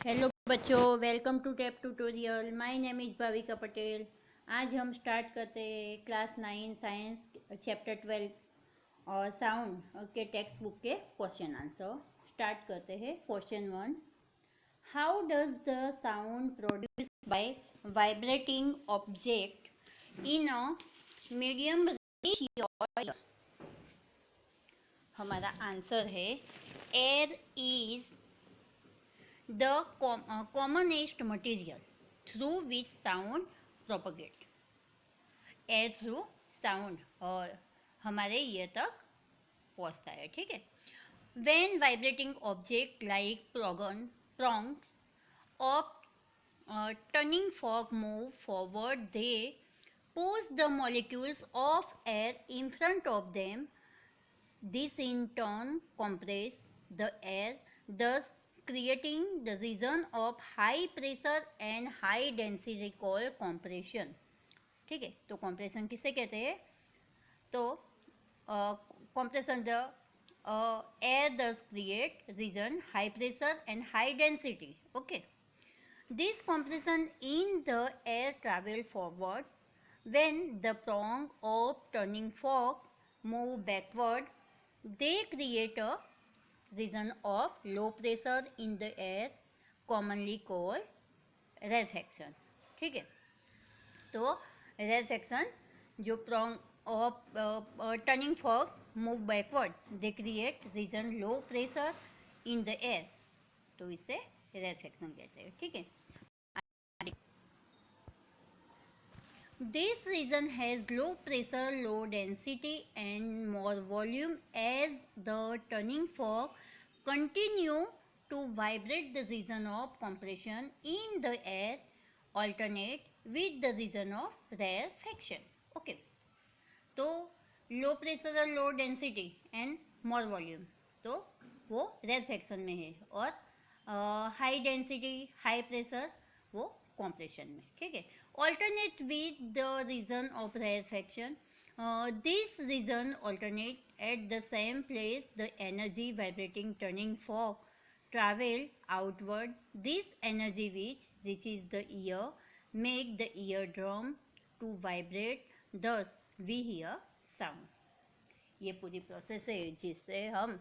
Hello बच्चों, welcome to tap tutorial. My name is Bhavika Patel. आज हम स्टार्ट करते हैं क्लास 9 साइंस चैप्टर 12 और साउंड के टेक्स्ट बुक के क्वेश्चन आंसर। स्टार्ट करते हैं question 1। How does the sound produce by vibrating object in a medium ratio? हमारा आंसर है air is the commonest material through which sound propagate. Air through sound और हमारे year तक पहुंचता है, ठीक है। when vibrating object like prongs of turning fork move forward, they push the molecules of air in front of them. This in turn compress the air, thus creating the region of high pressure and high density called compression. ठीक है, तो compression किसे कहते हैं? तो compression the air does create region high pressure and high density. Okay, this compression in the air travel forward. When the prong of turning fork move backward, they create a region of low pressure in the air, commonly called rarefaction. ठीक है, तो rarefaction जो prong of turning fork move backward, they create region low pressure in the air, तो इसे rarefaction कहते हैं, ठीक है। This region has low pressure, low density and more volume. As the turning fork continue to vibrate, the region of compression in the air alternate with the region of rarefaction. Okay, तो low pressure और low density and more volume, तो वो rarefaction में है, और high density high pressure वो compression में, ठीक है। alternate with the region of rarefaction. This region alternate at the same place. The energy vibrating turning fork travel outward. This energy which reaches the ear make the eardrum to vibrate. Thus we hear sound. ये पूरी process है जिससे हम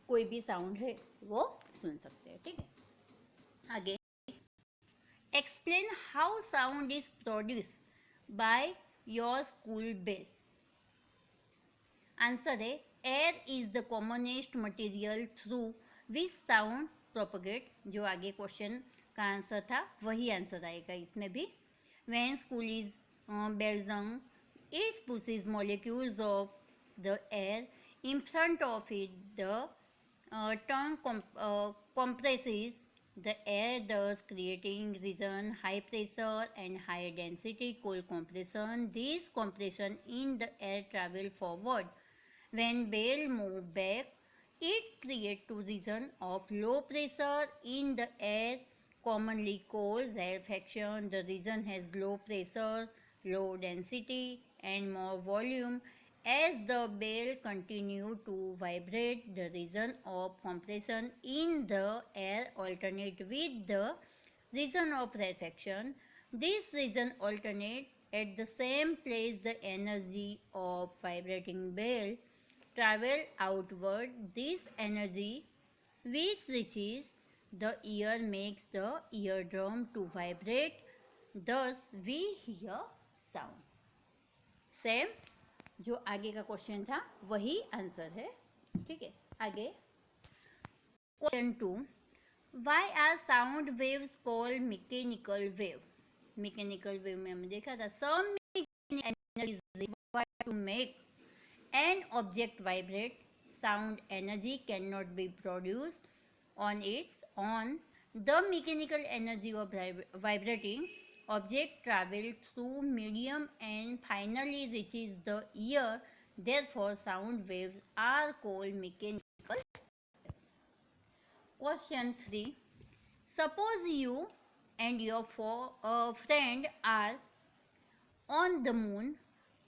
कोई भी sound है वो सुन सकते हैं, ठीक है। आगे, explain how sound is produced by your school bell. Answer है air is the commonest material through which sound propagate. जो आगे क्वेश्चन का आंसर था वही आंसर आएगा इसमें भी। when school is bell rung, it pushes molecules of the air in front of it. The tongue compresses the air, thus creating region high pressure and high density called compression. This compression in the air travel forward. When bell move back, it creates two region of low pressure in the air, commonly called rarefaction. The region has low pressure, low density and more volume. As the bell continue to vibrate, the region of compression in the air alternate with the region of rarefaction. This region alternate at the same place. The energy of vibrating bell travel outward. This energy which reaches the ear makes the eardrum to vibrate. Thus we hear sound. Same जो आगे का question था वही answer है, ठीक है। आगे question 2, why are sound waves called mechanical wave? Mechanical wave में हमने देखा था some energy is required to make an object vibrate. Sound energy cannot be produced on its own. The mechanical energy of vibrating object travels through medium and finally reaches the ear. Therefore sound waves are called mechanical. Question 3, suppose you and your friend are on the moon.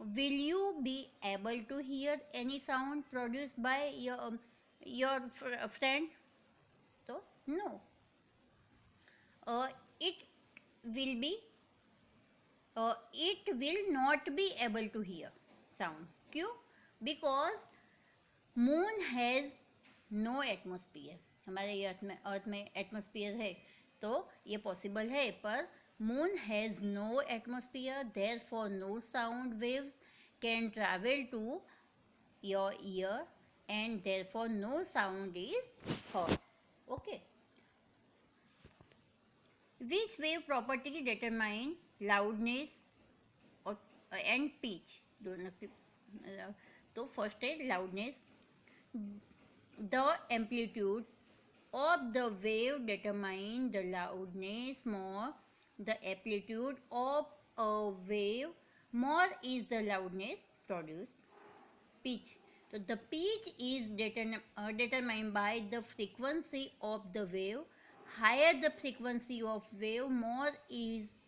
Will you be able to hear any sound produced by your friend? तो No, it will be it will not be able to hear sound. क्यों? Because moon has no atmosphere. हमारे ये अर्थ में atmosphere है तो ये possible है, पर moon has no atmosphere, therefore no sound waves can travel to your ear and therefore no sound is heard. Okay. Which wave property determine loudness and pitch? दोनों की तो first है loudness. The amplitude of the wave determine the loudness more. The amplitude of a wave more is the loudness produced. Pitch. So the pitch is determined by the frequency of the wave. Higher the frequency of wave, more is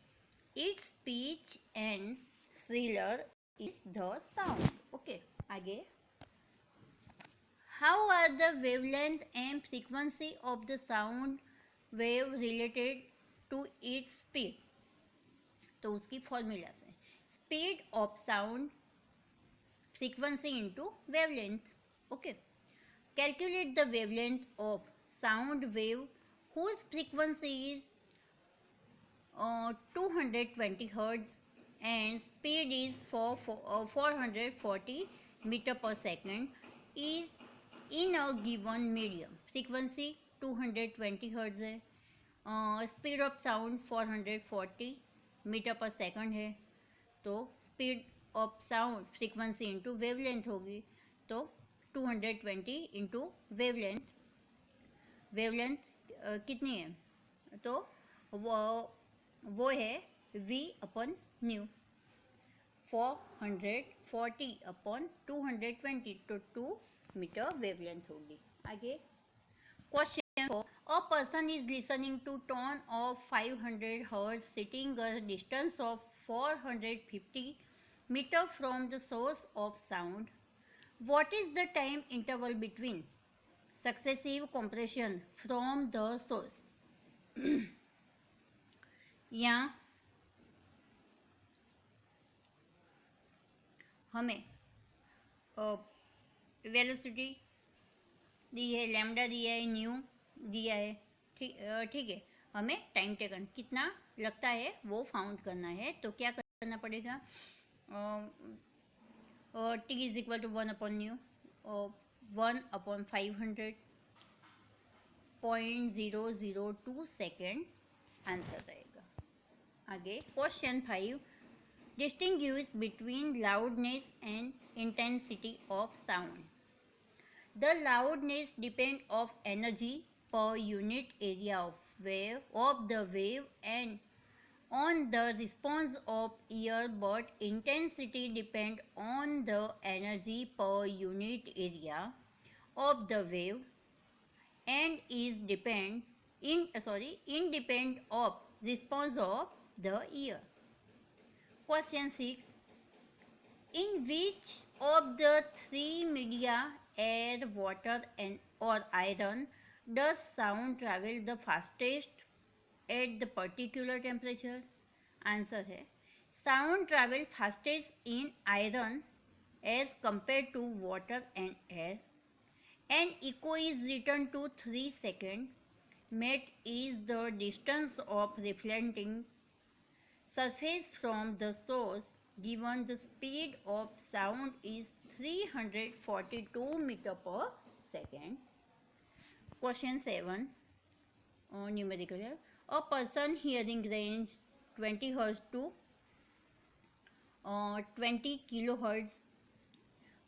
its pitch and shriller is the sound. Okay, आगे. How are the wavelength and frequency of the sound wave related to its speed? तो उसकी formula से speed of sound frequency into wavelength. Okay. Calculate the wavelength of sound wave whose frequency is 220 hertz and speed is 440 meter per second is in a given medium. Frequency 220 hertz है, speed of sound 440 metre per second है, तो speed of sound frequency into wavelength होगी, तो 220 into wavelength. Wavelength कितनी है? तो वो है v अपन न्यू. 440 अपन 220 तो 2 मीटर वेवलेंथ होगी. आगे question 4. A person is listening to tone of 500 hertz sitting a distance of 450 meter from the source of sound. What is the time interval between successive compression from the source? यहाँ हमें velocity दी है, lambda दिया है, new दिया है. ठीक है. हमें टाइम टेकन कितना लगता है वो फाउंड करना है. तो क्या करना पड़ेगा? T is equal to 1 upon nu, 1 upon 500, 0.002 second answer रहेगा. आगे question 5. Distinguish between loudness and intensity of sound. The loudness depends of energy per unit area of the wave and on the response of ear, but intensity depends on the energy per unit area of the wave and is independent of response of the ear. Question 6. In which of the three media, air, water or iron, does sound travel the fastest at the particular temperature? Answer है sound travel fastest in iron as compared to water and air, and echo is returned to 3 seconds. Met is the distance of reflecting surface from the source given the speed of sound is 342 meter per second. Question 7. Numerical. A person hearing range 20 hertz to 20 kilohertz.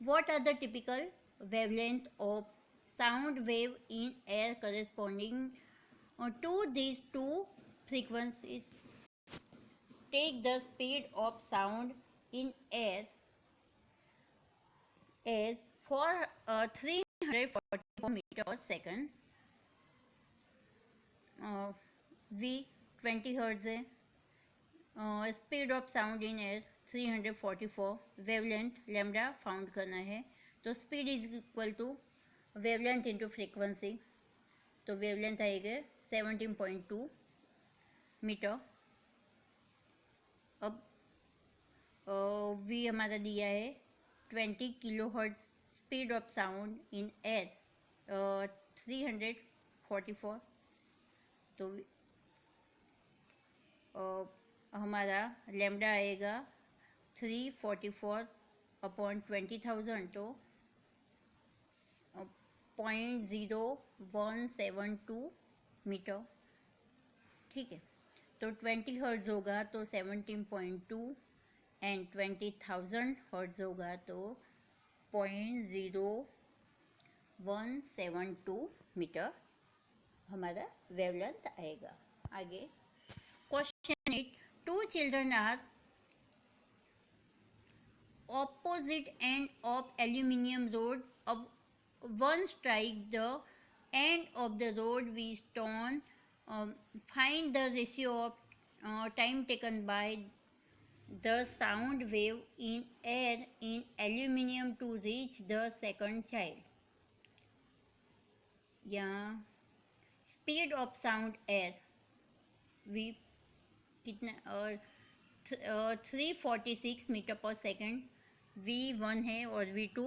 What are the typical wavelength of sound wave in air corresponding to these two frequencies? Take the speed of sound in air as 344 meter per second. V 20 hertz है. Speed of sound in air 344. Wavelength lambda found करना है, तो speed is equal to wavelength into frequency. तो wavelength आएगा 17.2 metre. अब V हमारा दिया है 20 kilo hertz speed of sound in air 344। तो हमारा लेमडा आएगा 344 अपॉन 20,000, तो 0.0172 मीटर। ठीक है, तो 20 हर्ट्ज होगा तो 17.2 एंड 20,000 हर्ट्ज होगा तो 0.0172 मीटर हमारा वेवलेंथ आएगा। आगे question 8, two children are opposite end of aluminium road. One strike the end of the road with stone. Find the ratio of time taken by the sound wave in air in aluminium to reach the second child. यहाँ speed of sound air V कितना 346 metre per second V1 है और V2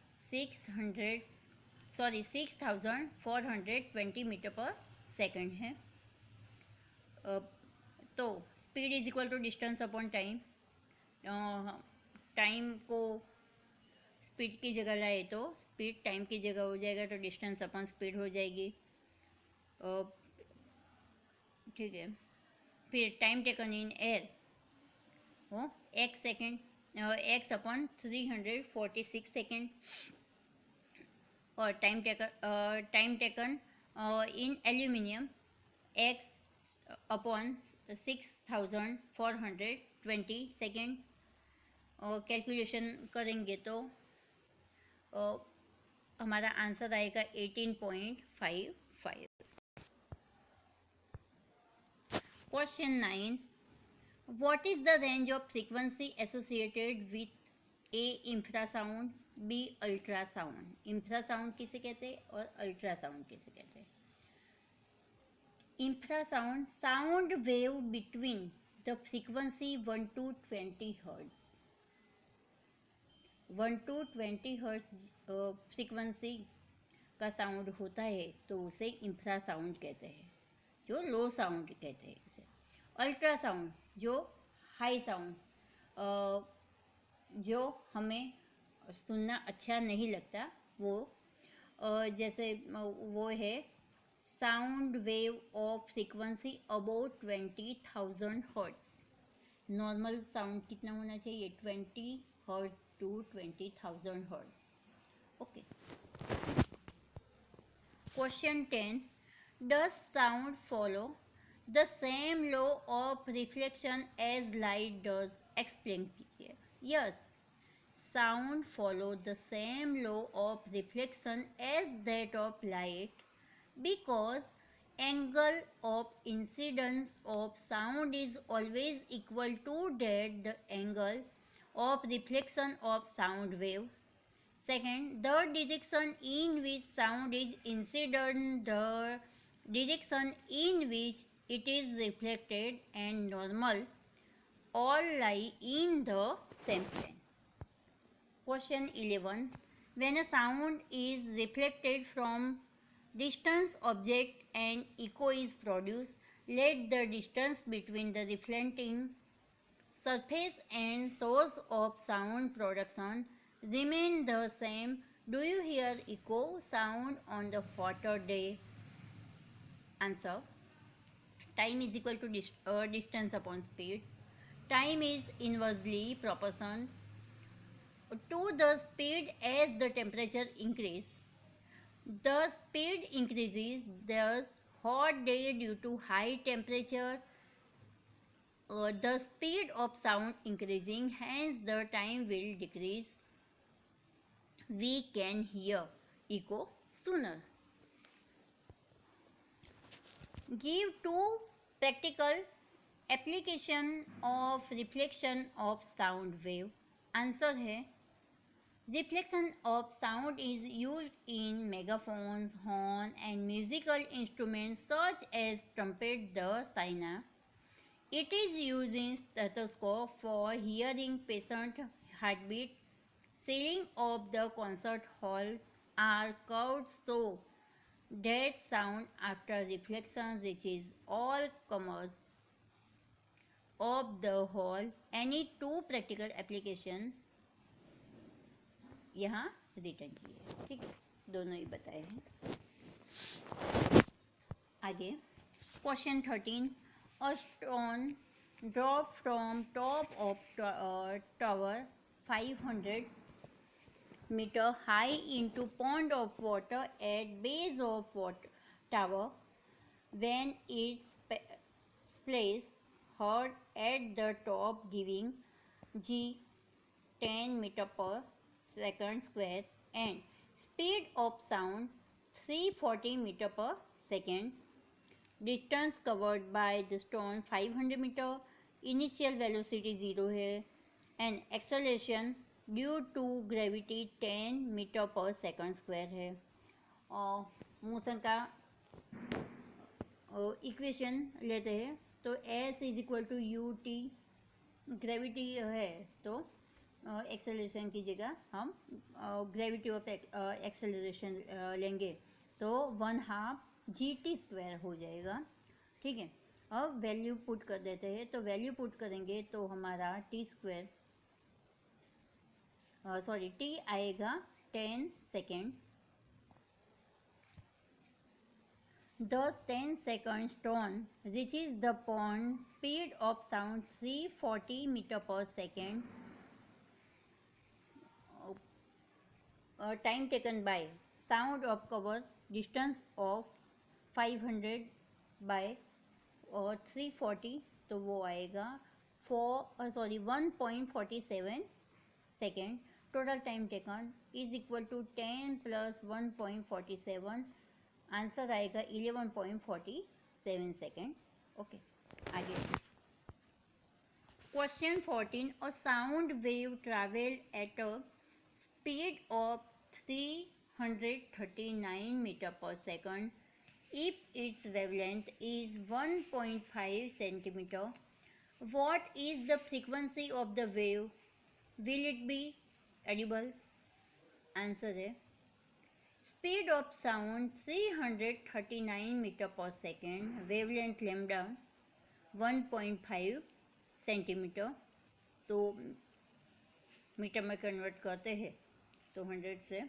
6,420 metre per second है। तो speed is equal to distance upon time. Time को speed की जगह लाए तो स्पीड टाइम की जगह हो जाएगा, तो डिस्टेंस अपॉन स्पीड हो जाएगी। ठीक है, फिर टाइम टेकन इन एयर हो x second, x upon 346 second, और time taken in aluminium x upon 6,420 second. और कैलकुलेशन करेंगे तो हमारा आंसर आएगा 18.55। Question 9, what is the range of frequency associated with A infrasound, B ultrasound? infrasound किसे कहते हैं और ultrasound किसे कहते हैं? infrasound sound wave between the frequency 1 to 20 hertz. 1 to 20 hertz frequency का साउंड होता है तो उसे इंफ्रासाउंड कहते हैं, जो लो साउंड कहते हैं इसे। अल्ट्रासाउंड जो हाई साउंड, जो हमें सुनना अच्छा नहीं लगता, वो जैसे वो है sound wave of frequency about 20,000 hertz. Normal sound कितना होना चाहिए? 20 hertz to 20,000 hertz. Okay. Question 10, does sound follow the same law of reflection as light does? Explain कीजिए। Yes, sound follow the same law of reflection as that of light because angle of incidence of sound is always equal to that the angle of reflection of sound wave. Second, the direction in which sound is incident, the direction in which it is reflected and normal all lie in the same plane. Question 11, when a sound is reflected from distant object and echo is produced, let the distance between the reflecting surface and source of sound production remain the same. Do you hear echo sound on the hotter day? Answer, time is equal to distance upon speed. Time is inversely proportional to the speed as the temperature increases. The speed increases, thus hot day due to high temperature. The speed of sound increasing, hence the time will decrease. We can hear echo sooner. Give two practical application of reflection of sound wave. Answer है Reflection of sound is used in megaphones, horn, and musical instruments such as trumpet, the sina. It is used in stethoscope for hearing patient heartbeat. Ceiling of the concert halls are curved so that sound after reflection reaches all comers of the hall. Any two practical application यहाँ return किए, ठीक है, दोनों ही बताए हैं. आगे question 13. A stone drop from top of tower 500 meter high into pond of water at base of tower. When its place heard at the top giving g 10 meter per second square and speed of sound 340 meter per second. Distance covered by the stone 500 meter. Initial velocity 0 है and acceleration due to gravity 10 metre per second square है. और motion का equation लेते हैं तो s is equal to u t. Gravity है तो acceleration की जगह हम ग्रेविटी ऑफ एक्सेलरेशन लेंगे तो 1/2 जी टी स्क्वायर हो जाएगा, ठीक है. अब वैल्यू पुट कर देते हैं तो वैल्यू पुट करेंगे तो हमारा टी स्क्वायर टी आएगा 10 second. Thus 10 seconds stone reaches the pond, speed of sound 340 meter per second. Time taken by sound of cover, distance of 500 by 340 तो वो आएगा 1.47 second. Total time taken is equal to 10 plus 1.47. Answer आएगा 11.47 second. Okay आगे question 14. A sound wave travel at a speed of 339 metre per second if its wavelength is 1.5 centimeter. What is the frequency of the wave? Will it be audible? Answer है speed of sound 339 meter per second, wavelength lambda 1.5 centimetre. तो metre में convert करते हैं तो 100 से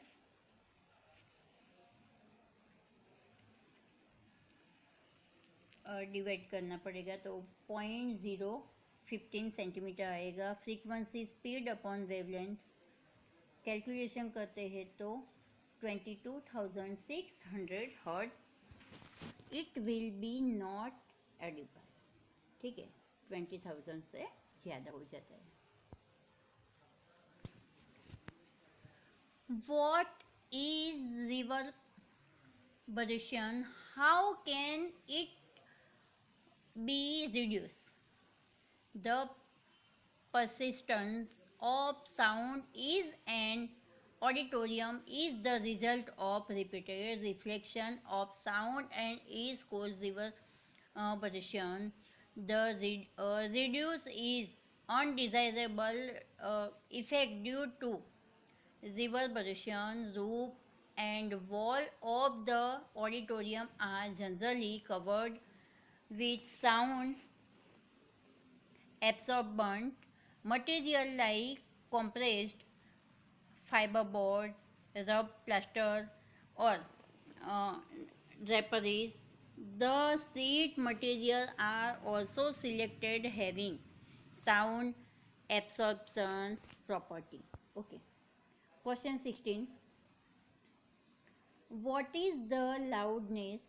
divide करना पड़ेगा तो 0.015 सेंटीमीटर आएगा. Frequency speed upon wavelength calculation करते हैं तो 22,600 hertz. It will be not edible, ठीक है, 20,000 से ज़्यादा हो जाता है. What is reverberation? How can it be reduced? The persistence of sound is an auditorium is the result of repeated reflection of sound and is called reverberation. The reduce is undesirable effect due to reverberation. Roof and wall of the auditorium are generally covered with sound absorbent material like compressed fiberboard, rub plaster or draperies. The sheet material are also selected having sound absorption property. Okay. Question 16. What is the loudness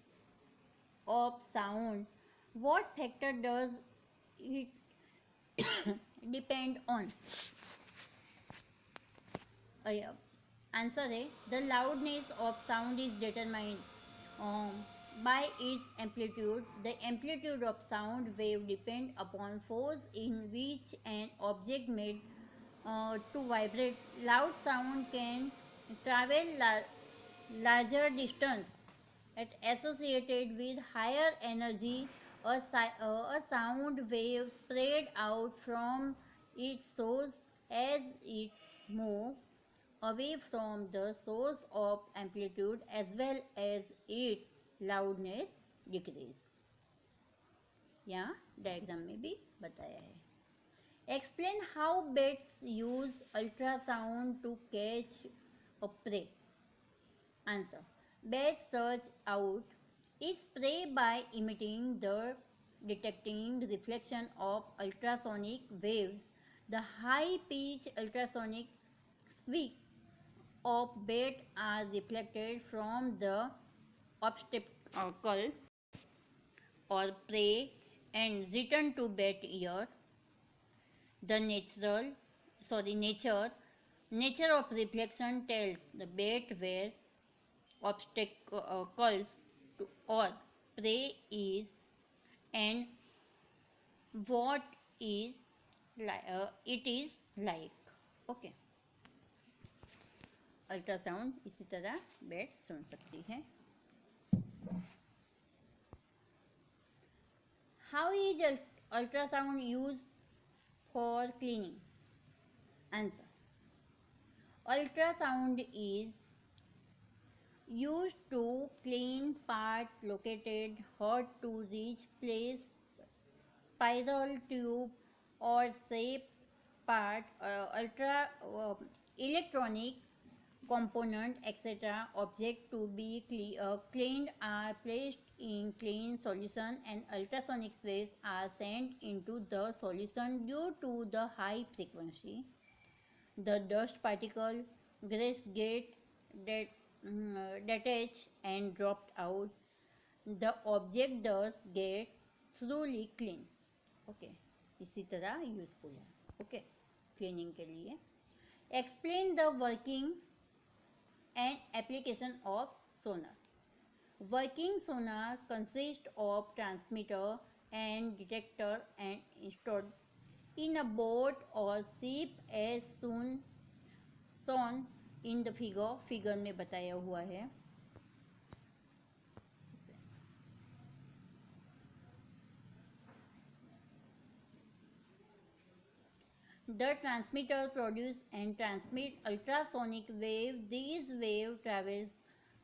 of sound? What factor does it depend on? Answer है the loudness of sound is determined by its amplitude. The amplitude of sound wave depend upon force in which an object made to vibrate. Loud sound can travel larger distance at associated with higher energy. A sound wave spread out from its source as it moves away from the source of amplitude as well as its loudness decrease. यहाँ diagram में भी बताया है. Explain how bats use ultrasound to catch a prey. Answer. Bats search out its prey by emitting the detecting reflection of ultrasonic waves. The high-pitched ultrasonic squeaks of bat are reflected from the obstacle or prey and return to bat ear. The nature of reflection tells the bat where obstacles or prey is and what is it is like. Okay. Ultrasound इसी तरह bat सुन सकती है. How is ultrasound use for cleaning? Answer. Ultrasound is used to clean part located hard to reach place, spiral tube or shape part, electronic component, etc. Object to be cleaned are placed in clean solution and ultrasonic waves are sent into the solution. Due to the high frequency, the dust particle get detached and dropped out. The object does get thoroughly clean. Okay. इसी तरह useful है. Okay. Cleaning के लिए. Explain the working and application of Sonar. Working sonar consists of transmitter and detector and installed in a boat or ship as shown in the figure में बताया हुआ है. The transmitter produce and transmit ultrasonic wave. These wave travels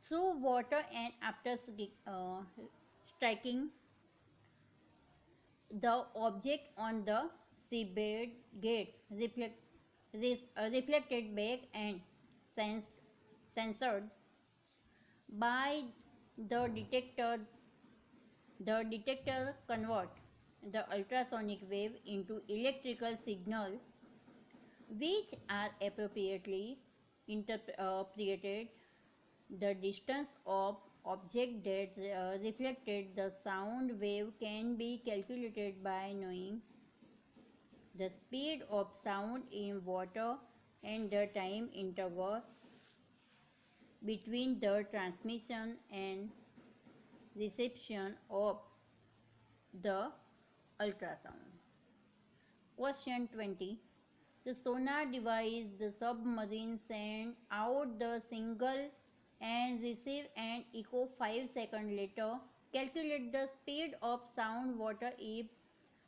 through water and after striking the object on the seabed get reflected back and censored by the detector. The detector convert the ultrasonic wave into electrical signal which are appropriately interpreted. The distance of object that reflected the sound wave can be calculated by knowing the speed of sound in water and the time interval between the transmission and reception of the ultrasound. Question 20. The sonar device, the submarine send out the signal and receive an echo 5 seconds later. Calculate the speed of sound water if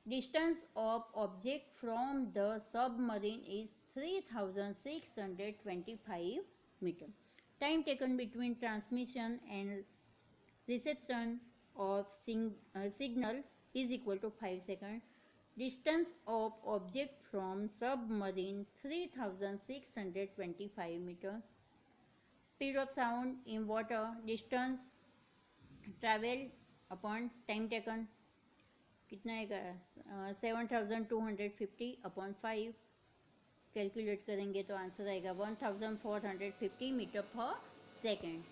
distance of object from the submarine is 3625 meters. Time taken between transmission and reception of signal is equal to 5 seconds. Distance of object from submarine 3625 meters. Speed of sound in water, distance travel upon time taken कितना आएगा 7250 upon 5. Calculate करेंगे तो answer आएगा 1450 metre per second.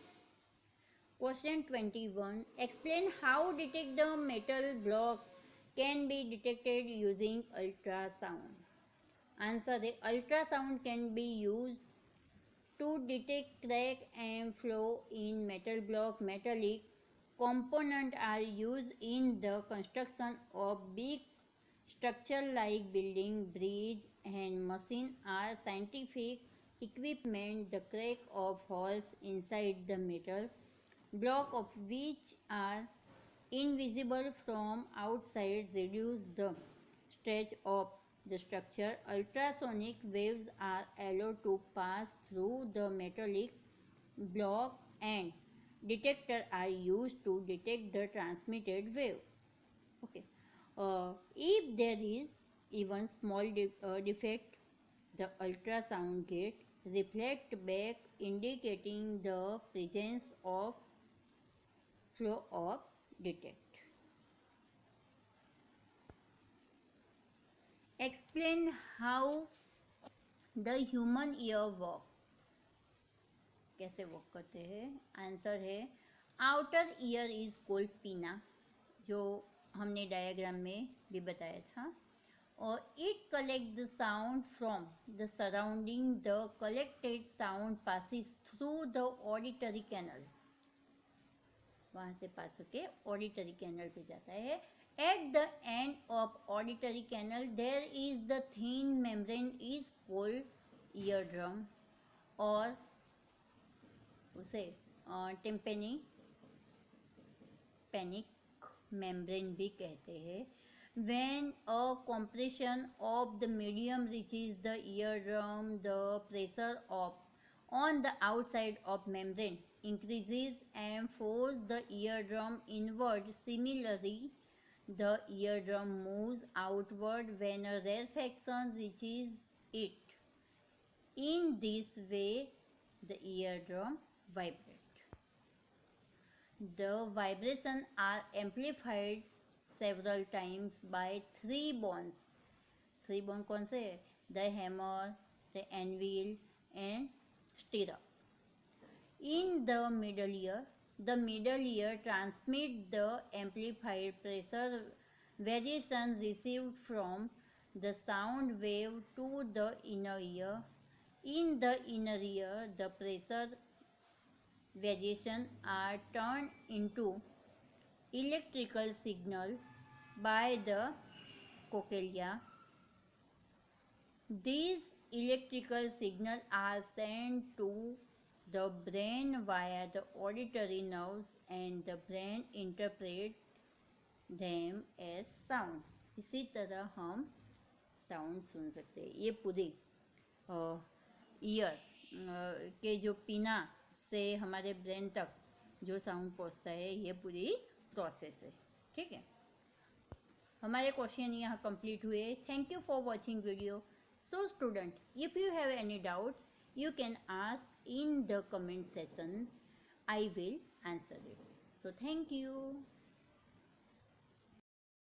Question 21. Explain how detect the metal block can be detected using ultrasound. Answer. The ultrasound can be used to detect crack and flaw in metal block. Metallic components are used in the construction of big Structure like building, bridge, and machine are scientific equipment. The crack of holes inside the metal block of which are invisible from outside reduce the stretch of the structure. Ultrasonic waves are allowed to pass through the metallic block and detectors are used to detect the transmitted wave. Okay. If there is even small defect, the ultrasound gate reflect back indicating the presence of flow of detect. Explain how the human ear work. कैसे work करते हैं? Answer है outer ear is cold पीना, जो हमने diagram में भी बताया था, और it collect the sound from the surrounding. The collected sound passes through the auditory canal, वहाँ से पास होके ऑडिटरी कैनल पे जाता है. At the end of auditory canal there is the thin membrane is called ear drum, और उसे टिम्पेनी panic membrane भी कहते हैं. When a compression of the medium reaches the eardrum, the pressure on the outside of membrane increases and forces the eardrum inward. Similarly, the eardrum moves outward when a rarefaction reaches it. In this way, the eardrum vibrates. The vibrations are amplified several times by three bones. Three bones कौन से है? The hammer, the anvil, and stirrup. In the middle ear transmits the amplified pressure variation received from the sound wave to the inner ear. In the inner ear, the pressure variation are turned into electrical signal by the cochlea. These electrical signals are sent to the brain via the auditory nerves and the brain interprets them as sound. इसी तरह हम sound सुन सकते हैं. ये पूरी year के जो पिना से हमारे ब्रेन तक जो साउंड पहुंचता है, ये पूरी प्रोसेस है. ठीक है, हमारे क्वेश्चन यहाँ कंप्लीट हुए. Thank you for watching video. So student, if you have any doubts you can ask in the comment section. I will answer it. So thank you.